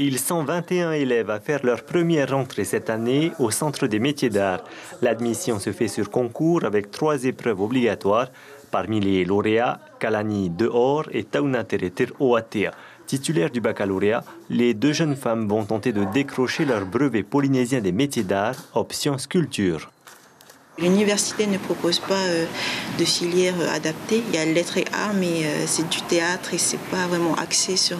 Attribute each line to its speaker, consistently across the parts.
Speaker 1: Ils sont 21 élèves à faire leur première rentrée cette année au Centre des métiers d'art. L'admission se fait sur concours avec 3 épreuves obligatoires. Parmi les lauréats, Kalani Dehors et Tauna Tereter Oatea. Titulaires du baccalauréat, les 2 jeunes femmes vont tenter de décrocher leur brevet polynésien des métiers d'art, option sculpture.
Speaker 2: L'université ne propose pas de filière adaptée. Il y a lettres et arts, mais c'est du théâtre et c'est pas vraiment axé sur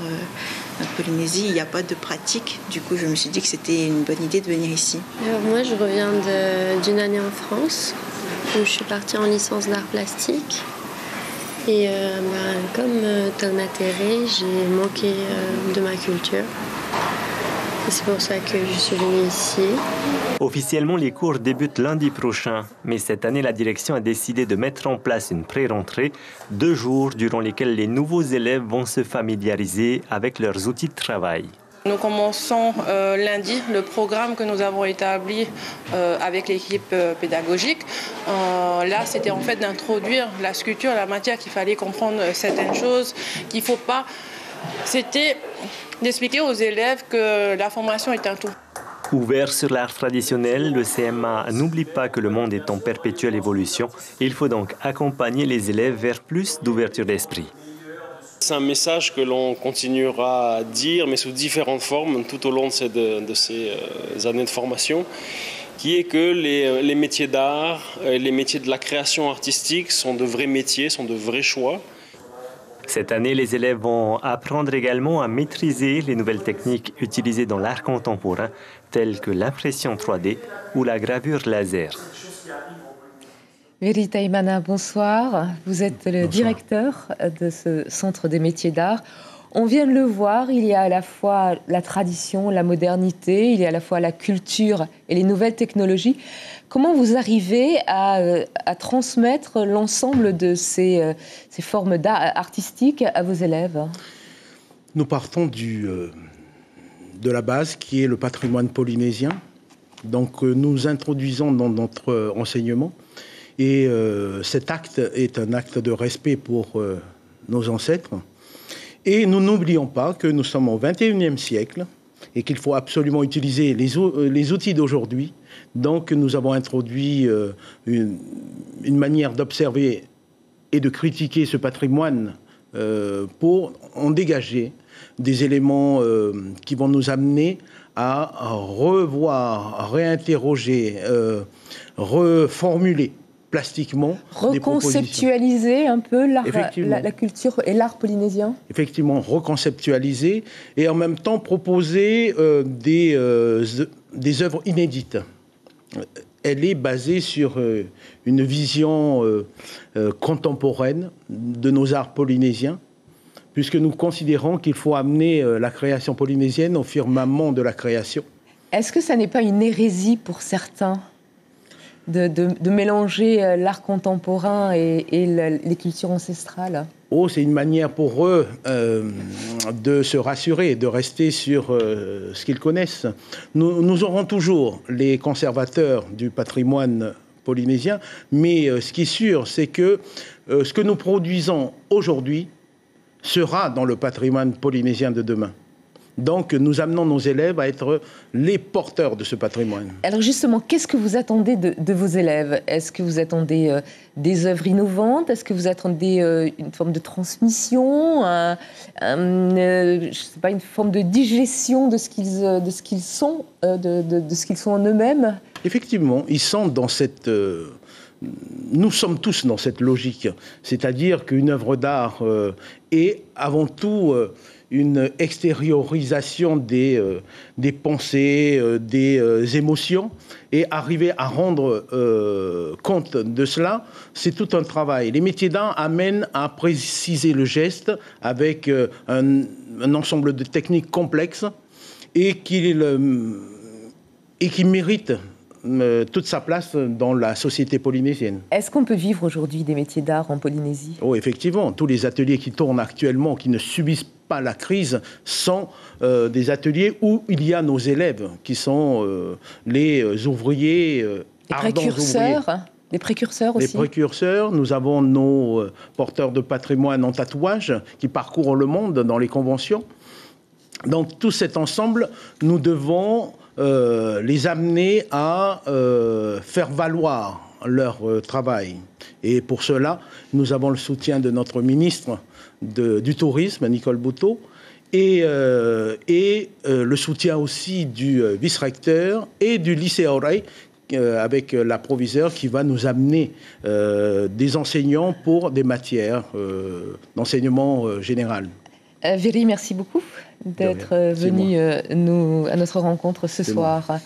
Speaker 2: la Polynésie. Il n'y a pas de pratique. Du coup, je me suis dit que c'était une bonne idée de venir ici.
Speaker 3: Alors moi, je reviens d'une année en France où je suis partie en licence d'art plastique. Et comme Tauna Tere, j'ai manqué de ma culture. Et c'est pour ça que je suis venue ici.
Speaker 1: Officiellement, les cours débutent lundi prochain. Mais cette année, la direction a décidé de mettre en place une pré-rentrée, 2 jours durant lesquels les nouveaux élèves vont se familiariser avec leurs outils de travail.
Speaker 4: Nous commençons lundi le programme que nous avons établi avec l'équipe pédagogique. Là, c'était en fait d'introduire la sculpture, la matière, qu'il fallait comprendre certaines choses, qu'il ne faut pas... C'était d'expliquer aux élèves que la formation est un tout.
Speaker 1: Ouvert sur l'art traditionnel, le CMA n'oublie pas que le monde est en perpétuelle évolution. Il faut donc accompagner les élèves vers plus d'ouverture d'esprit.
Speaker 5: C'est un message que l'on continuera à dire, mais sous différentes formes, tout au long de ces années de formation, qui est que les métiers d'art, les métiers de la création artistique sont de vrais métiers, sont de vrais choix.
Speaker 1: Cette année, les élèves vont apprendre également à maîtriser les nouvelles techniques utilisées dans l'art contemporain, telles que l'impression 3D ou la gravure laser.
Speaker 6: Veri Taimana, bonsoir. Vous êtes le directeur de ce Centre des métiers d'art. On vient de le voir, il y a à la fois la tradition, la modernité, il y a à la fois la culture et les nouvelles technologies. Comment vous arrivez à transmettre l'ensemble de ces formes d'art artistique à vos élèves?
Speaker 7: Nous partons de la base qui est le patrimoine polynésien. Donc nous introduisons dans notre enseignement. Et cet acte est un acte de respect pour nos ancêtres. Et nous n'oublions pas que nous sommes au XXIe siècle et qu'il faut absolument utiliser les outils d'aujourd'hui. Donc nous avons introduit une manière d'observer et de critiquer ce patrimoine pour en dégager des éléments qui vont nous amener à revoir, à réinterroger, reformuler plastiquement
Speaker 6: reconceptualiser un peu la culture et l'art polynésien.
Speaker 7: Effectivement, reconceptualiser et en même temps proposer des œuvres inédites. Elle est basée sur une vision contemporaine de nos arts polynésiens, puisque nous considérons qu'il faut amener la création polynésienne au firmament de la création.
Speaker 6: Est-ce que ça n'est pas une hérésie pour certains de mélanger l'art contemporain et les cultures ancestrales?
Speaker 7: Oh, c'est une manière pour eux de se rassurer, de rester sur ce qu'ils connaissent. Nous aurons toujours les conservateurs du patrimoine polynésien, mais ce qui est sûr, c'est que ce que nous produisons aujourd'hui sera dans le patrimoine polynésien de demain. Donc, nous amenons nos élèves à être les porteurs de ce patrimoine.
Speaker 6: Alors justement, qu'est-ce que vous attendez de vos élèves? Est-ce que vous attendez des œuvres innovantes? Est-ce que vous attendez une forme de transmission, je sais pas, une forme de digestion de ce qu'ils sont, de ce qu'ils sont en eux-mêmes?
Speaker 7: Effectivement, ils sont dans cette... Nous sommes tous dans cette logique. C'est-à-dire qu'une œuvre d'art est avant tout... une extériorisation des pensées, des émotions, et arriver à rendre compte de cela, c'est tout un travail. Les métiers d'art amènent à préciser le geste avec un ensemble de techniques complexes et qui méritent toute sa place dans la société polynésienne.
Speaker 6: Est-ce qu'on peut vivre aujourd'hui des métiers d'art en Polynésie?
Speaker 7: Oh, effectivement. Tous les ateliers qui tournent actuellement, qui ne subissent pas la crise, sont des ateliers où il y a nos élèves, qui sont les ouvriers,
Speaker 6: les précurseurs aussi.
Speaker 7: Les précurseurs. Nous avons nos porteurs de patrimoine en tatouage qui parcourent le monde dans les conventions. Donc tout cet ensemble, nous devons les amener à faire valoir leur travail. Et pour cela, nous avons le soutien de notre ministre du Tourisme, Nicole Boutot, et le soutien aussi du vice-recteur et du lycée Auray, avec la proviseure qui va nous amener des enseignants pour des matières d'enseignement général.
Speaker 6: Véry, merci beaucoup d'être venu à notre rencontre ce soir.